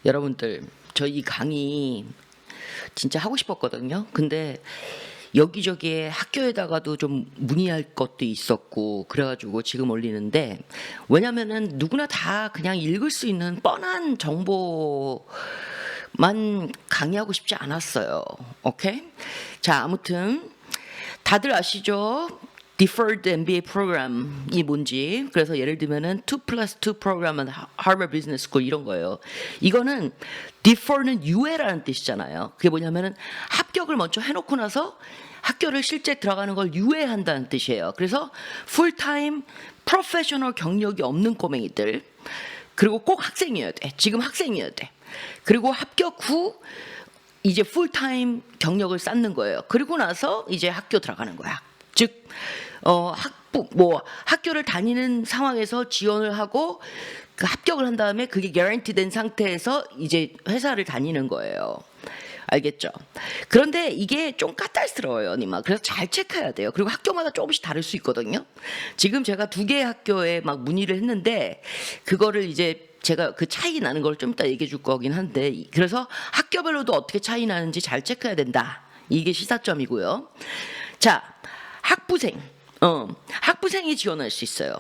여러분들, 저 이 강의 진짜 하고 싶었거든요. 근데 여기저기에 학교에다가도 좀 문의할 것도 있었고 그래가지고 지금 올리는데, 왜냐면은 누구나 다 그냥 읽을 수 있는 뻔한 정보만 강의하고 싶지 않았어요. 오케이? 자, 아무튼 다들 아시죠? Deferred MBA 프로그램이 뭔지. 그래서 예를 들면은 2+2 프로그램은 Harvard Business School 이런 거예요. 이거는 defer는 유예라는 뜻이잖아요. 그게 뭐냐면은 합격을 먼저 해놓고 나서 학교를 실제 들어가는 걸 유예한다는 뜻이에요. 그래서 풀타임 프로페셔널 경력이 없는 꼬맹이들, 그리고 꼭 학생이어야 돼. 지금 학생이어야 돼. 그리고 합격 후 이제 풀타임 경력을 쌓는 거예요. 그리고 나서 이제 학교 들어가는 거야. 즉 학교를 다니는 상황에서 지원을 하고 그 합격을 한 다음에 그게 개런티된 상태에서 이제 회사를 다니는 거예요. 알겠죠? 그런데 이게 좀 까탈스러워요, 니마. 그래서 잘 체크해야 돼요. 그리고 학교마다 조금씩 다를 수 있거든요. 지금 제가 2개의 학교에 막 문의를 했는데, 그거를 이제 제가 그 차이 나는 걸 좀 이따 얘기해 줄 거긴 한데, 그래서 학교별로도 어떻게 차이 나는지 잘 체크해야 된다. 이게 시사점이고요. 자, 학부생이 지원할 수 있어요.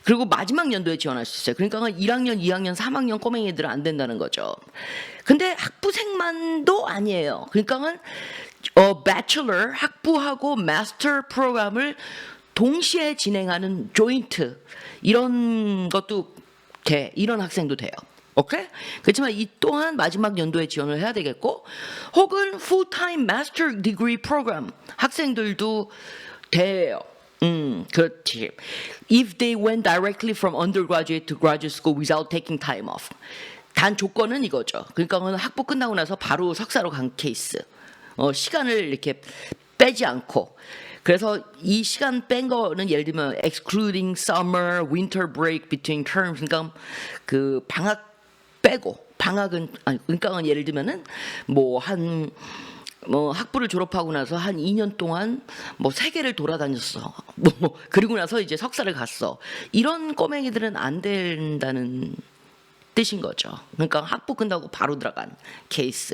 그리고 마지막 연도에 지원할 수 있어요. 그러니까 1학년, 2학년, 3학년 꼬맹이들은 안 된다는 거죠. 근데 학부생만도 아니에요. 그러니까 bachelor, 학부하고 마스터 프로그램을 동시에 진행하는 조인트, 이런 것도 돼. 이런 학생도 돼요. 오케이? 그렇지만 이 또한 마지막 연도에 지원을 해야 되겠고, 혹은 full-time master degree program 학생들도 돼요. 그렇지. If they went directly from undergraduate to graduate school without taking time off. 단 조건은 이거죠. 그러니까 학부 끝나고 나서 바로 석사로 간 케이스. 시간을 이렇게 빼지 않고. 그래서 이 시간 뺀 거는 예를 들면 excluding summer, winter break between terms. 그러니까 그 방학 빼고, 방학은 아니, 그러니까 예를 들면은 학부를 졸업하고 나서 한 2년 동안 세계를 돌아다녔어. 그리고 나서 이제 석사를 갔어. 이런 꼬맹이들은 안 된다는 뜻인 거죠. 그러니까 학부 끝나고 바로 들어간 케이스.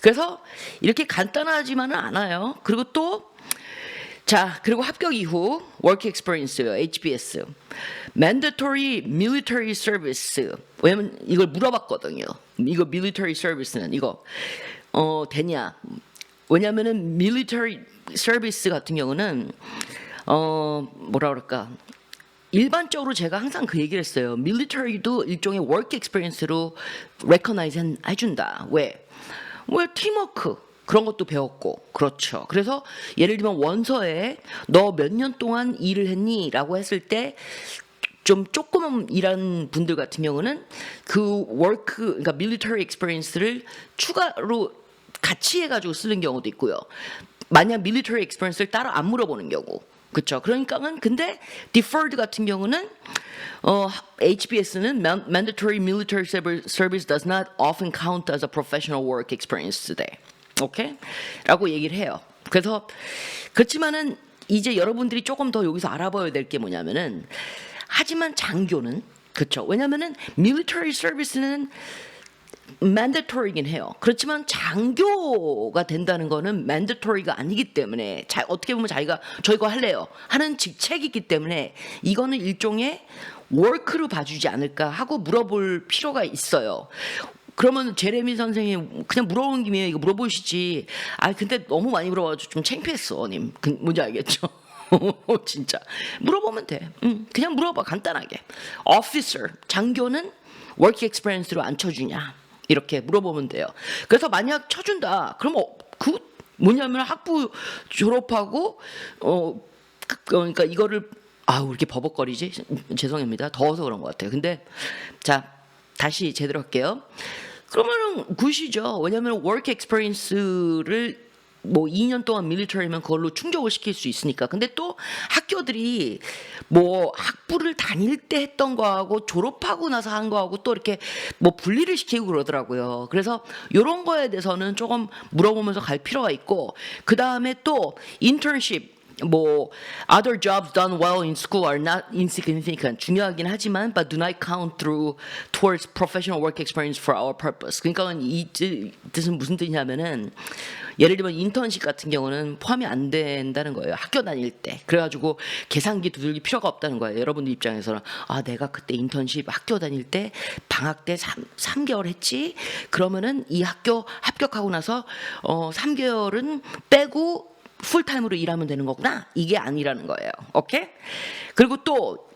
그래서 이렇게 간단하지만은 않아요. 그리고 그리고 합격 이후 work experience요. HBS. mandatory military service. 왜냐면 이걸 물어봤거든요. 이거 military service는 이거 되냐? 왜냐면은 military service 같은 경우는 뭐라 그럴까? 일반적으로 제가 항상 그 얘기를 했어요. military도 일종의 work experience로 recognize 해준다. 왜 팀워크 그런 것도 배웠고, 그렇죠. 그래서 예를 들면 원서에 너 몇 년 동안 일을 했니? 라고 했을 때 좀 조금 일한 분들 같은 경우는 그 그러니까 military experience를 추가로 같이 해가지고 쓰는 경우도 있고요. 만약 military experience를 따로 안 물어보는 경우, 그렇죠. 그러니까는 근데 deferred 같은 경우는 HBS는 mandatory military service does not often count as a professional work experience today. 오케이? 라고 얘기를 해요. 그래서 그렇지만은 이제 여러분들이 조금 더 여기서 알아봐야 될 게 뭐냐면은, 하지만 장교는 그렇죠. 왜냐면은 military service는 mandatory이긴 해요. 그렇지만 장교가 된다는 거는 mandatory가 아니기 때문에 어떻게 보면 자기가 저 이거 할래요 하는 직책이기 때문에 이거는 일종의 work로 봐주지 않을까 하고 물어볼 필요가 있어요. 그러면 제레미 선생님 그냥 물어보는 김에 이거 물어보시지. 근데 너무 많이 물어봐가지고 좀 창피했어, 님. 뭔지 알겠죠? 진짜 물어보면 돼. 그냥 물어봐, 간단하게. officer, 장교는 work experience로 안 쳐주냐, 이렇게 물어보면 돼요. 그래서 만약 쳐준다, 그럼 뭐냐면 학부 졸업하고 그러니까 이거를 왜 이렇게 버벅거리지? 죄송합니다. 더워서 그런 것 같아요. 근데 자, 다시 제대로 할게요. 그러면은 굿이죠. 왜냐하면 work experience를 2년 동안 밀리터리면 그걸로 충족을 시킬 수 있으니까. 근데 또 학교들이 학부를 다닐 때 했던 거하고 졸업하고 나서 한 거하고 또 이렇게 분리를 시키고 그러더라고요. 그래서 이런 거에 대해서는 조금 물어보면서 갈 필요가 있고, 그 다음에 또 internship 뭐 other jobs done well in school are not insignificant. 중요하긴 하지만 but do not count through towards professional work experience for our purpose. 그러니까 이 뜻은 무슨 뜻이냐면은 예를 들면 인턴십 같은 경우는 포함이 안 된다는 거예요. 학교 다닐 때. 그래가지고 계산기 두들길 필요가 없다는 거예요. 여러분들 입장에서는 아 내가 그때 인턴십 학교 다닐 때 방학 때 3개월 했지. 그러면은 이 학교 합격하고 나서 3개월은 빼고 풀타임으로 일하면 되는 거구나. 이게 아니라는 거예요. 오케이? 그리고 또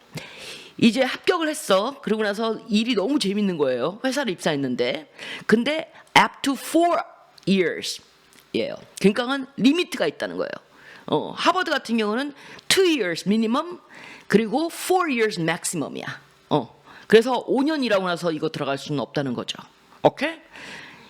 이제 합격을 했어. 그러고 나서 일이 너무 재밌는 거예요. 회사를 입사했는데. 근데 up to 4 years. 예요. 그러니까는 리미트가 있다는 거예요. 하버드 같은 경우는 2 years minimum 그리고 4 years maximum이야. 그래서 5년 일하고 나서 이거 들어갈 수는 없다는 거죠. 오케이?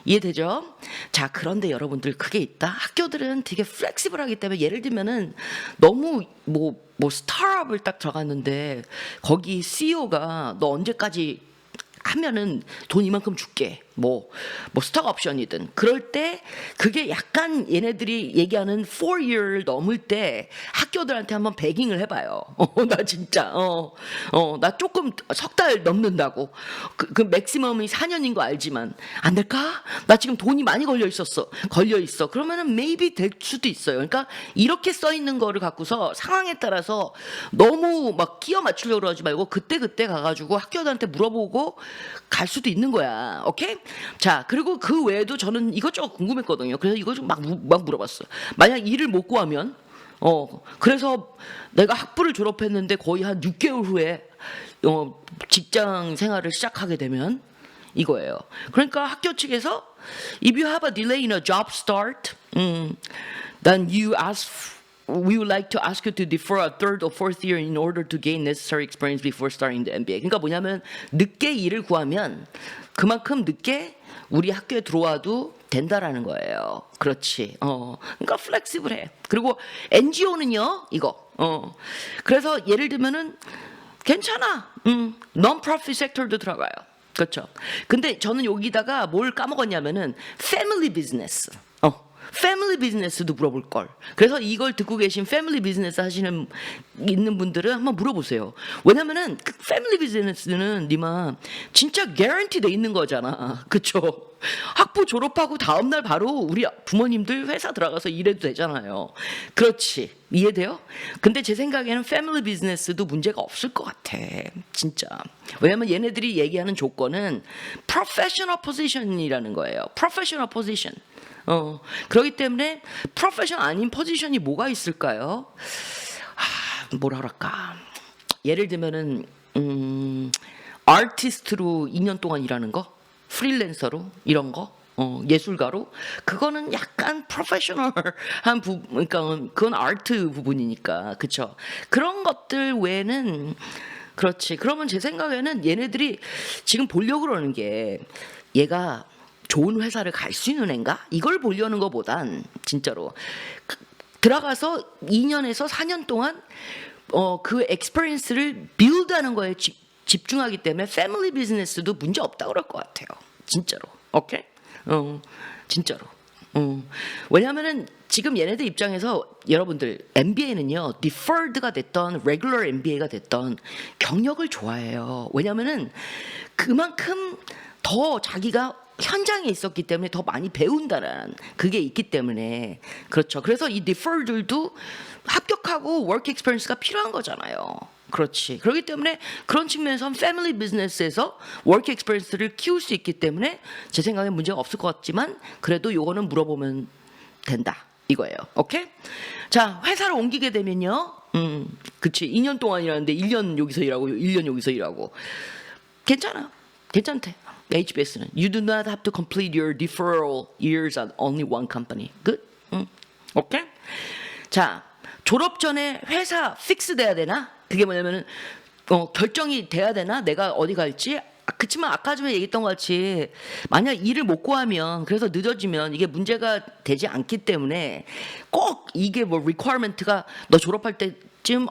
이해되죠? 자, 그런데 여러분들 그게 있다. 학교들은 되게 플렉시블하기 때문에 예를 들면은 너무 뭐 스타트업을 딱 들어갔는데 거기 CEO가 너 언제까지 하면은 돈 이만큼 줄게. 뭐 스톡 옵션이든 그럴 때 그게 약간 얘네들이 얘기하는 4year 넘을 때 학교들한테 한번 배깅을 해봐요. 나 진짜 나 조금 석 달 넘는다고 그 맥시멈이 4년인 거 알지만 안 될까? 나 지금 돈이 많이 걸려 있어. 그러면은 maybe 될 수도 있어요. 그러니까 이렇게 써 있는 거를 갖고서 상황에 따라서 너무 막 끼워 맞추려고 하지 말고 그때 가가지고 학교들한테 물어보고 갈 수도 있는 거야. 오케이? 자, 그리고 그 외에도 저는 이것저것 궁금했거든요. 그래서 이거 좀 막 물어봤어. 만약 일을 못 구하면, 그래서 내가 학부를 졸업했는데 거의 한 6개월 후에 직장 생활을 시작하게 되면 이거예요. 그러니까 학교 측에서 if you have a delay in a job start, then we would like to ask you to defer a third or fourth year in order to gain necessary experience before starting the MBA. 그러니까 뭐냐면 늦게 일을 구하면 그만큼 늦게 우리 학교에 들어와도 된다라는 거예요. 그렇지. 그러니까 플렉시블해. 그리고 NGO는요, 이거. 그래서 예를 들면은 괜찮아. non-profit 섹터도 들어가요. 그렇죠. 근데 저는 여기다가 뭘 까먹었냐면은 패밀리 비즈니스. 패밀리 비즈니스도 물어볼 걸. 그래서 이걸 듣고 계신 패밀리 비즈니스 하시는 있는 분들은 한번 물어보세요. 왜냐면은 그 패밀리 비즈니스는 니마 진짜 개런티 돼 있는 거잖아. 그쵸? 학부 졸업하고 다음날 바로 우리 부모님들 회사 들어가서 일해도 되잖아요. 그렇지. 이해돼요? 근데 제 생각에는 패밀리 비즈니스도 문제가 없을 것 같아. 진짜. 왜냐면 얘네들이 얘기하는 조건은 professional position이라는 거예요. professional position. 그렇기 때문에 프로페셔널 아닌 포지션이 뭐가 있을까요? 뭐라 그럴까? 예를 들면은 아티스트로 2년 동안 일하는 거, 프리랜서로 이런 거, 예술가로 그거는 약간 프로페셔널한 그러니까 그건 아트 부분이니까, 그쵸? 그런 것들 외에는 그렇지. 그러면 제 생각에는 얘네들이 지금 보려고 그러는 게 얘가 좋은 회사를 갈 수 있는 애인가? 이걸 보려는 것보단 진짜로 들어가서 2년에서 4년 동안 그 experience를 build하는 거에 집중하기 때문에 패밀리 비즈니스도 문제 없다고 그럴 것 같아요. 진짜로. 오케이? 진짜로. 왜냐하면은 지금 얘네들 입장에서 여러분들 MBA는요 deferred가 됐던 regular MBA가 됐던 경력을 좋아해요. 왜냐하면은 그만큼 더 자기가 현장에 있었기 때문에 더 많이 배운다라는 그게 있기 때문에 그렇죠. 그래서 이 디퍼들도 합격하고 워크 익스피리언스가 필요한 거잖아요. 그렇지. 그렇기 때문에 그런 측면에서 패밀리 비즈니스에서 워크 익스피리언스를 키울 수 있기 때문에 제 생각에 문제가 없을 것 같지만 그래도 요거는 물어보면 된다. 이거예요. 오케이? 자, 회사를 옮기게 되면요. 그치. 2년 동안 일하는데 1년 여기서 일하고 1년 여기서 일하고 괜찮아. 괜찮대. HBS는 you do not have to complete your deferral years at only one company. Good? 오케이? 자, 졸업 전에 회사 픽스 돼야 되나? 그게 뭐냐면은 결정이 돼야 되나? 내가 어디 갈지? 그치만 아까 전에 얘기했던 것 같이 만약 일을 못 구하면 그래서 늦어지면 이게 문제가 되지 않기 때문에 꼭 이게 뭐 requirement가 너 졸업할 때쯤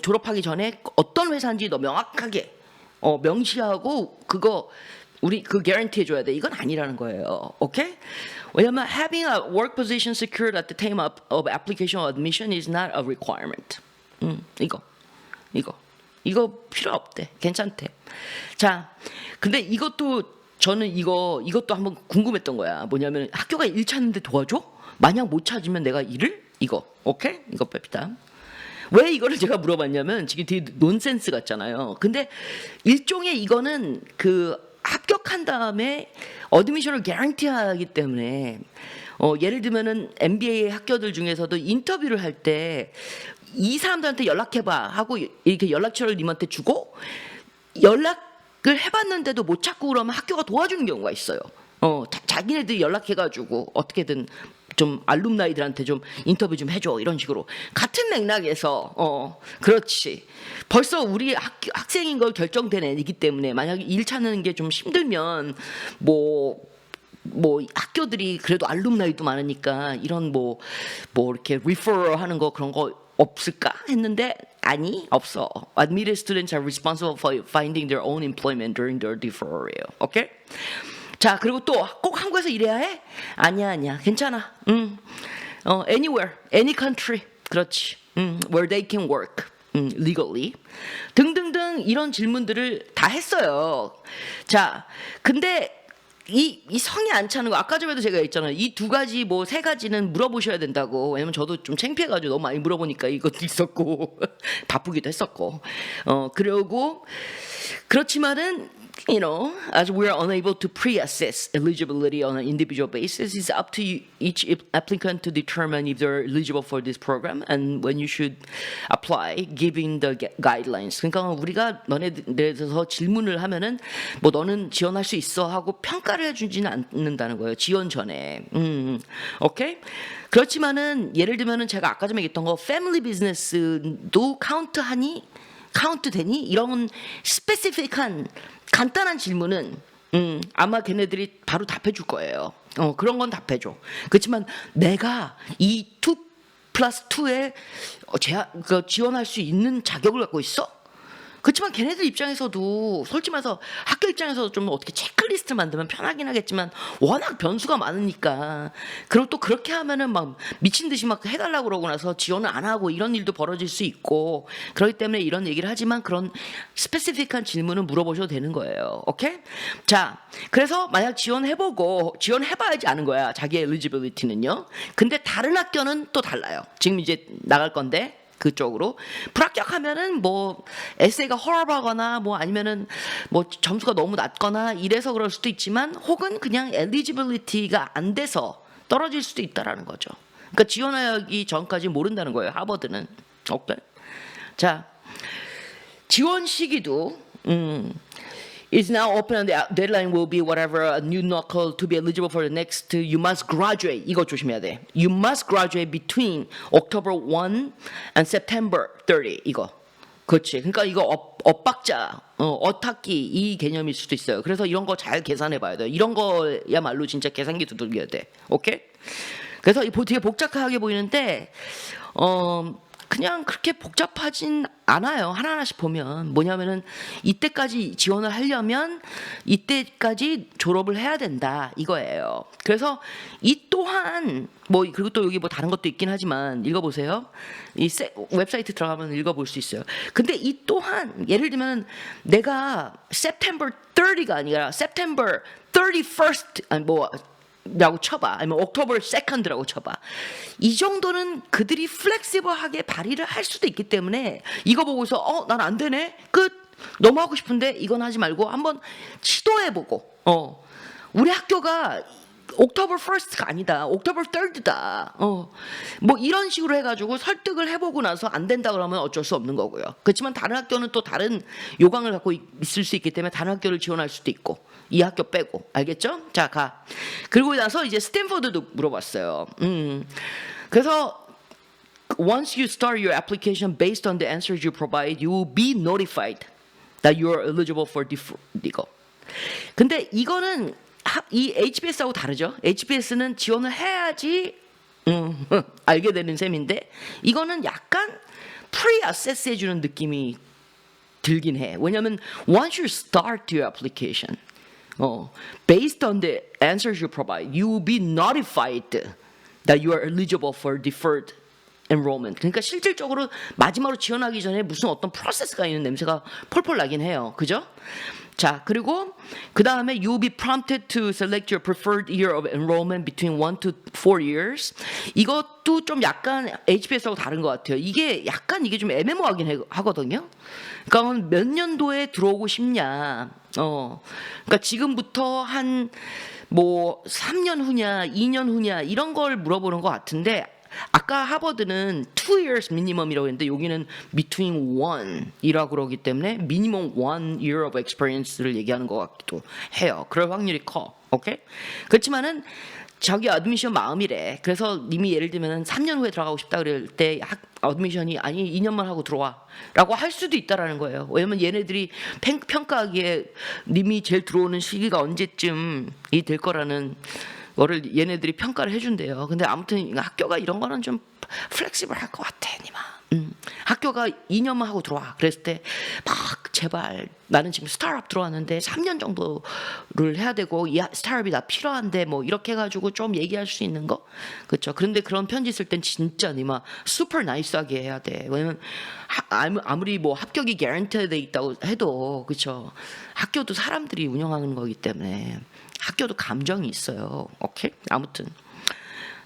졸업하기 전에 어떤 회사인지 너 명확하게 명시하고 그거 우리 그 guarantee 해줘야 돼. 이건 아니라는 거예요. 오케이? 왜냐면 having a work position secured at the time of application or admission is not a requirement. 이거 필요 없대. 괜찮대. 자, 근데 이것도 저는 이것도 한번 궁금했던 거야. 뭐냐면 학교가 일 찾는데 도와줘? 만약 못 찾으면 내가 일을? 오케이? 이거 뺍시다. 왜 이거를 제가 물어봤냐면 지금 되게 논센스 같잖아요. 근데 일종의 이거는 그 합격한 다음에 어드미션을 개런티하기 때문에 예를 들면은 MBA 학교들 중에서도 인터뷰를 할 때 이 사람들한테 연락해봐 하고 이렇게 연락처를 님한테 주고 연락을 해봤는데도 못 찾고 그러면 학교가 도와주는 경우가 있어요. 자기네들이 연락해가지고 어떻게든 좀 알룸나이들한테 좀 인터뷰 좀 해줘 이런 식으로 같은 맥락에서 그렇지 벌써 우리 학생인 걸 결정된 애이기 때문에 만약에 일 찾는 게 좀 힘들면 뭐 학교들이 그래도 알룸나이도 많으니까 이런 뭐 이렇게 리퍼럴 하는 거 그런 거 없을까 했는데 아니 없어. Admitted students are responsible for finding their own employment during their deferral. 오케이? 자, 그리고 또 꼭 한국에서 일해야 해? 아니야. 괜찮아. Anywhere, any country. 그렇지. Where they can work. legally. 등등등 이런 질문들을 다 했어요. 자, 근데 이 성이 안 차는 거 아까 전에도 제가 있잖아요. 이 두 가지 뭐 세 가지는 물어보셔야 된다고. 왜냐면 저도 좀 창피해가지고 너무 많이 물어보니까 이것도 있었고 바쁘기도 했었고. 그리고 그렇지만은 as we are unable to pre-assess eligibility on an individual basis, it's up to each applicant to determine if they're eligible for this program and when you should apply, giving the guidelines. 그러니까 우리가 너네들에 대해서 질문을 하면은 뭐 너는 지원할 수 있어 하고 평가를 해주지는 않는다는 거예요. 지원 전에. 오케이? 그렇지만은 예를 들면은 제가 아까 전에 얘기했던 거 패밀리 비즈니스도 카운트 되니? 이런 스페시픽한 간단한 질문은 아마 걔네들이 바로 답해 줄 거예요. 그런 건 답해 줘. 그렇지만 내가 이 2+2에 지원할 수 있는 자격을 갖고 있어? 그렇지만 걔네들 입장에서도 솔직히 말해서 학교 입장에서도 좀 어떻게 체크리스트 만들면 편하긴 하겠지만 워낙 변수가 많으니까 그리고 또 그렇게 하면은 막 미친 듯이 막 해달라고 그러고 나서 지원을 안 하고 이런 일도 벌어질 수 있고 그렇기 때문에 이런 얘기를 하지만 그런 스페시픽한 질문은 물어보셔도 되는 거예요. 오케이? 자, 그래서 만약 지원해봐야지 아는 거야. 자기의 eligibility는요. 근데 다른 학교는 또 달라요. 지금 이제 나갈 건데 그쪽으로 불합격하면은 뭐 에세이가 헐업하거나 뭐 아니면은 뭐 점수가 너무 낮거나 이래서 그럴 수도 있지만 혹은 그냥 엘리지빌리티가 안 돼서 떨어질 수도 있다라는 거죠. 그러니까 지원하기 전까지 모른다는 거예요. 하버드는. 오케이. 자, 지원 시기도 is now open and the deadline will be whatever a new knuckle to be eligible for the next you must graduate. 이거 조심해야 돼. You must graduate between October 1 and September 30. 이거. 그렇지. 그러니까 이거 엇박자, 엇학기 이 개념일 수도 있어요. 그래서 이런 거 잘 계산해 봐야 돼. 이런 거야말로 진짜 계산기 두들겨야 돼. 오케이? 그래서 되게 복잡하게 보이는데 그냥 그렇게 복잡하진 않아요. 하나하나씩 보면 뭐냐면은 이때까지 지원을 하려면 이때까지 졸업을 해야 된다 이거예요. 그래서 이 또한 뭐 그리고 또 여기 뭐 다른 것도 있긴 하지만 읽어보세요. 이 웹사이트 들어가면 읽어볼 수 있어요. 근데 이 또한 예를 들면 내가 September 30가 아니라 September 31st 아니 뭐 라고 쳐봐. 아니면 October 2nd라고 쳐봐. 이 정도는 그들이 플렉시블하게 발의를 할 수도 있기 때문에 이거 보고서 난 안 되네. 끝. 너무 하고 싶은데 이건 하지 말고 한번 시도해보고 우리 학교가 October 1st가 아니다. October 3rda. 뭐 이런 식으로 해가지고 설득을 해보고 나서 안 된다 그러면 어쩔 수 없는 거고요. 그렇지만 다른 학교는 또 다른 요강을 갖고 있을 수 있기 때문에 다른 학교를 지원할 수도 있고 이 학교 빼고 알겠죠? 자, 가. 그리고 나서 이제 스탠퍼드도 물어봤어요. 그래서 once you start your application based on the answers you provide, you will be notified that you are eligible for 이거. 근데 이거는 이 HBS하고 다르죠. HBS는 지원을 해야지 알게 되는 셈인데 이거는 약간 프리-어세스 해주는 느낌이 들긴 해. 왜냐하면 once you start your application, Based on the answers you provide, you will be notified that you are eligible for deferred enrollment. 그러니까 실질적으로 마지막으로 지원하기 전에 무슨 어떤 프로세스가 있는 냄새가 폴폴 나긴 해요. 그죠? 자, 그리고 그 다음에 you will be prompted to select your preferred year of enrollment between 1 to 4 years. 이것도 좀 약간 HBS하고 다른 것 같아요. 이게 약간 이게 좀 애매모호하긴 하거든요. 그러니까 몇 년도에 들어오고 싶냐. 그러니까 지금부터 한 뭐 3년 후냐, 2년 후냐 이런 걸 물어보는 것 같은데 아까 하버드는 2 years minimum이라고 했는데 여기는 between 1이라고 그러기 때문에 minimum 1 year of experience를 얘기하는 것 같기도 해요. 그럴 확률이 커. 오케이? 그렇지만은 자기 어드미션 마음이래. 그래서 이미 예를 들면 3년 후에 들어가고 싶다 그럴 때 어드미션이 아니 2년만 하고 들어와 라고 할 수도 있다라는 거예요. 왜냐면 얘네들이 평가하기에 님이 제일 들어오는 시기가 언제쯤이 될 거라는 거를 얘네들이 평가를 해준대요. 근데 아무튼 학교가 이런 거는 좀 플렉시블 할 것 같아, 니마. 학교가 2년만 하고 들어와. 그랬을 때 막 제발 나는 지금 스타트업 들어왔는데 3년 정도를 해야 되고 이 스타트업이 나 필요한데 뭐 이렇게 해가지고 좀 얘기할 수 있는 거, 그렇죠? 그런데 그런 편지 쓸 땐 진짜 니마 슈퍼 나이스하게 해야 돼. 왜냐면 아무리 뭐 합격이 개런티돼 있다고 해도 그렇죠? 학교도 사람들이 운영하는 거기 때문에 학교도 감정이 있어요. 오케이? 아무튼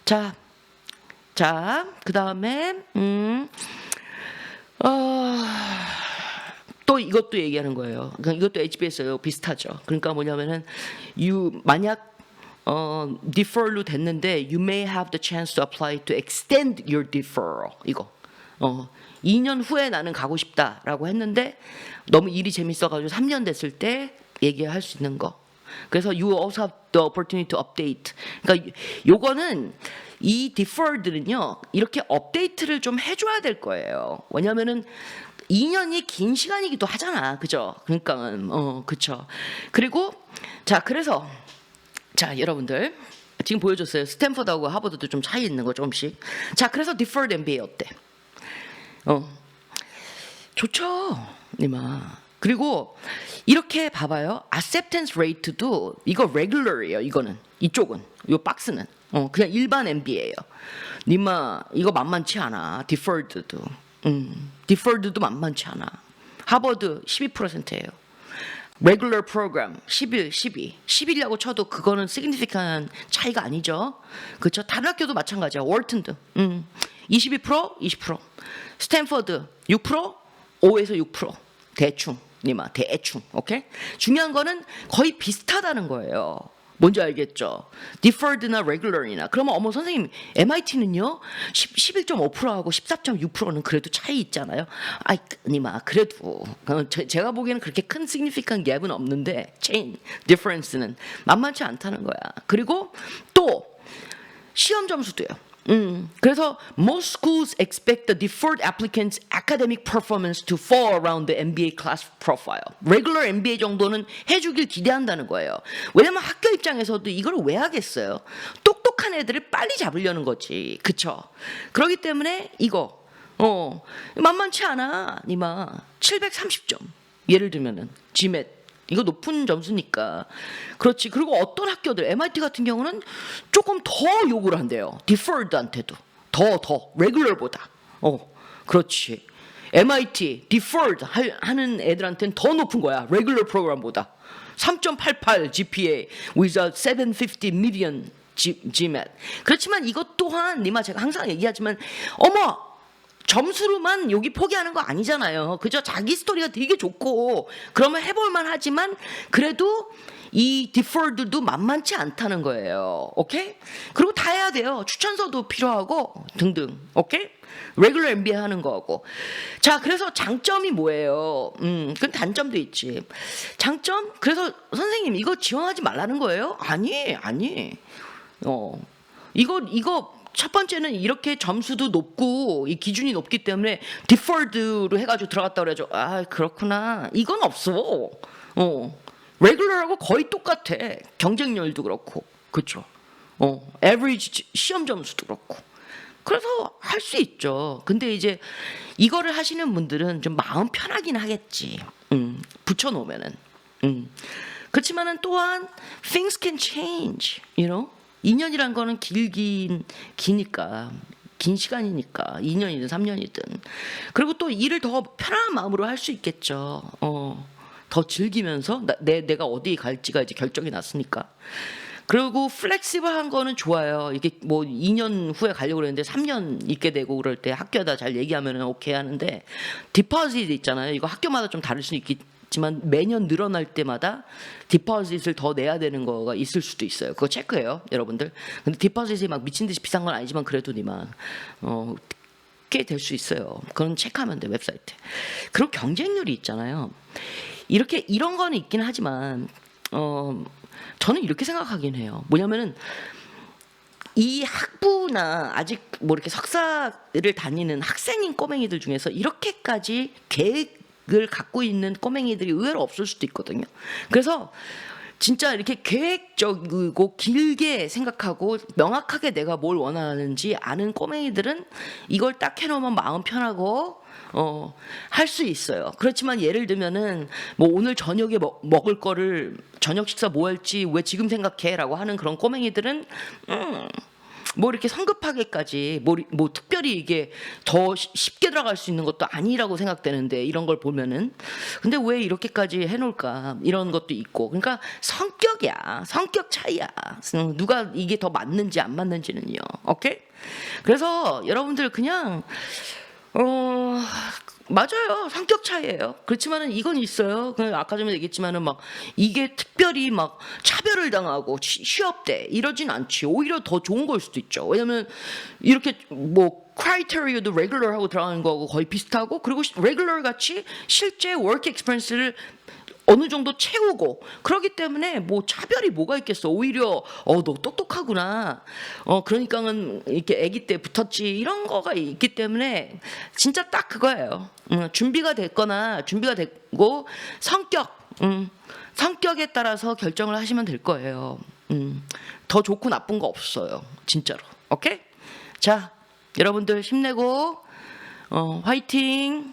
자, 그 다음에 또 이것도 얘기하는 거예요. 그러니까 이것도 HBS예요. 비슷하죠. 그러니까 뭐냐면은 만약 defer로 됐는데 you may have the chance to apply to extend your deferral. 이거 2년 후에 나는 가고 싶다라고 했는데 너무 일이 재밌어가지고 3년 됐을 때 얘기할 수 있는 거. 그래서 you also have the opportunity to update. 그러니까 요거는 이 deferred는요 이렇게 업데이트를 좀 해줘야 될 거예요. 왜냐면은 2년이 긴 시간이기도 하잖아, 그죠? 그러니까 그쵸. 그리고 자 그래서 자 여러분들 지금 보여줬어요. 스탠퍼드하고 하버드도 좀 차이 있는 거 조금씩. 자 그래서 deferred MBA 어때? 좋죠, 니마. 그리고 이렇게 봐봐요. acceptance rate도 이거 regular이에요. 이거는 이쪽은 이 박스는 그냥 일반 MBA예요. 니마 이거 만만치 않아. deferred도 deferred도 만만치 않아. 하버드 12%예요. regular program 11, 12, 11이라고 쳐도 그거는 significant 차이가 아니죠. 그렇죠? 다른 학교도 마찬가지야. 월튼도 22%, 20%. 스탠퍼드 6%, 5에서 6%. 대충. 니마 대충. 오케이? 중요한 거는 거의 비슷하다는 거예요. 뭔지 알겠죠? deferred나 regular이나. 그러면 어머 선생님 MIT는요 11.5%하고 14.6%는 그래도 차이 있잖아요. 아이 니마 그래도 제가 보기에는 그렇게 큰 significant 갭은 없는데 chain difference는 만만치 않다는 거야. 그리고 또 시험 점수도요. 그래서 most schools expect the deferred applicants' academic performance to fall around the MBA class profile. Regular MBA 정도는 해주길 기대한다는 거예요. 왜냐면 학교 입장에서도 이걸 왜 하겠어요? 똑똑한 애들을 빨리 잡으려는 거지, 그쵸? 그렇기 때문에 이거 만만치 않아, 니마 730점. 예를 들면은 GMAT. 이거 높은 점수니까. 그렇지. 그리고 어떤 학교들 MIT 같은 경우는 조금 더 요구를 한대요. deferred한테도 더 regular보다. 그렇지. MIT deferred 하는 애들한테는 더 높은 거야. regular 프로그램보다. 3.88 GPA with a 750 million GMAT. 그렇지만 이것 또한 니마 제가 항상 얘기하지만 어머 점수로만 여기 포기하는 거 아니잖아요. 그죠? 자기 스토리가 되게 좋고 그러면 해볼만 하지만 그래도 이 deferred도 만만치 않다는 거예요. 오케이? 그리고 다 해야 돼요. 추천서도 필요하고 등등. 오케이? regular MBA 하는 거고. 자, 그래서 장점이 뭐예요? 그건 단점도 있지. 장점? 그래서 선생님 이거 지원하지 말라는 거예요? 아니. 이거 첫 번째는 이렇게 점수도 높고 이 기준이 높기 때문에 deferred로 해가지고 들어갔다 그래죠. 아 그렇구나. 이건 없어. regular하고 거의 똑같아. 경쟁률도 그렇고, 그렇죠. average 시험 점수도 그렇고. 그래서 할 수 있죠. 근데 이제 이거를 하시는 분들은 좀 마음 편하긴 하겠지. 붙여놓으면은. 그렇지만은 또한 things can change, you know. 2년이란 거는 기니까 긴 시간이니까 2년이든 3년이든. 그리고 또 일을 더 편안한 마음으로 할 수 있겠죠. 더 즐기면서 내가 어디 갈지가 이제 결정이 났으니까. 그리고 플렉시블한 거는 좋아요. 이게 뭐 2년 후에 가려고 그랬는데 3년 있게 되고 그럴 때 학교에다 잘 얘기하면은 오케이 하는데, 디포지트 있잖아요. 이거 학교마다 좀 다를 수 있겠지만 매년 늘어날 때마다 디포지트를 더 내야 되는 거가 있을 수도 있어요. 그거 체크해요, 여러분들. 근데 디포지트이 막 미친 듯이 비싼 건 아니지만 그래도 니만 꽤 될 수 있어요. 그건 체크하면 돼, 웹사이트에. 그리고 경쟁률이 있잖아요. 이런 거는 있긴 하지만 저는 이렇게 생각하긴 해요. 뭐냐면은 이 학부나 아직 뭐 이렇게 석사를 다니는 학생인 꼬맹이들 중에서 이렇게까지 계획을 갖고 있는 꼬맹이들이 의외로 없을 수도 있거든요. 그래서 진짜 이렇게 계획적이고 길게 생각하고 명확하게 내가 뭘 원하는지 아는 꼬맹이들은 이걸 딱 해놓으면 마음 편하고 할 수 있어요. 그렇지만 예를 들면은 뭐 오늘 저녁에 먹을 거를 저녁 식사 뭐 할지 왜 지금 생각해라고 하는 그런 꼬맹이들은 뭐 이렇게 성급하게까지 뭐 특별히 이게 더 쉽게 들어갈 수 있는 것도 아니라고 생각되는데, 이런 걸 보면은 근데 왜 이렇게까지 해놓을까, 이런 것도 있고. 그러니까 성격이야, 성격 차이야. 누가 이게 더 맞는지 안 맞는지는요. 오케이? 그래서 여러분들 그냥 맞아요. 성격 차이예요. 그렇지만은 이건 있어요. 아까 전에 얘기했지만은 막 이게 특별히 막 차별을 당하고 취업 때 이러진 않지. 오히려 더 좋은 걸 수도 있죠. 왜냐면 이렇게 뭐 크라이테리어도 레귤러하고 들어가는 거하고 거의 비슷하고, 그리고 레귤러 같이 실제 워크 익스피리언스를 어느 정도 채우고 그러기 때문에 뭐 차별이 뭐가 있겠어. 오히려 너 똑똑하구나. 그러니까는 이렇게 아기 때 붙었지, 이런 거가 있기 때문에 진짜 딱 그거예요. 준비가 됐거나 준비가 됐고 성격에 따라서 결정을 하시면 될 거예요. 더 좋고 나쁜 거 없어요, 진짜로. 오케이? 자, 여러분들 힘내고 화이팅.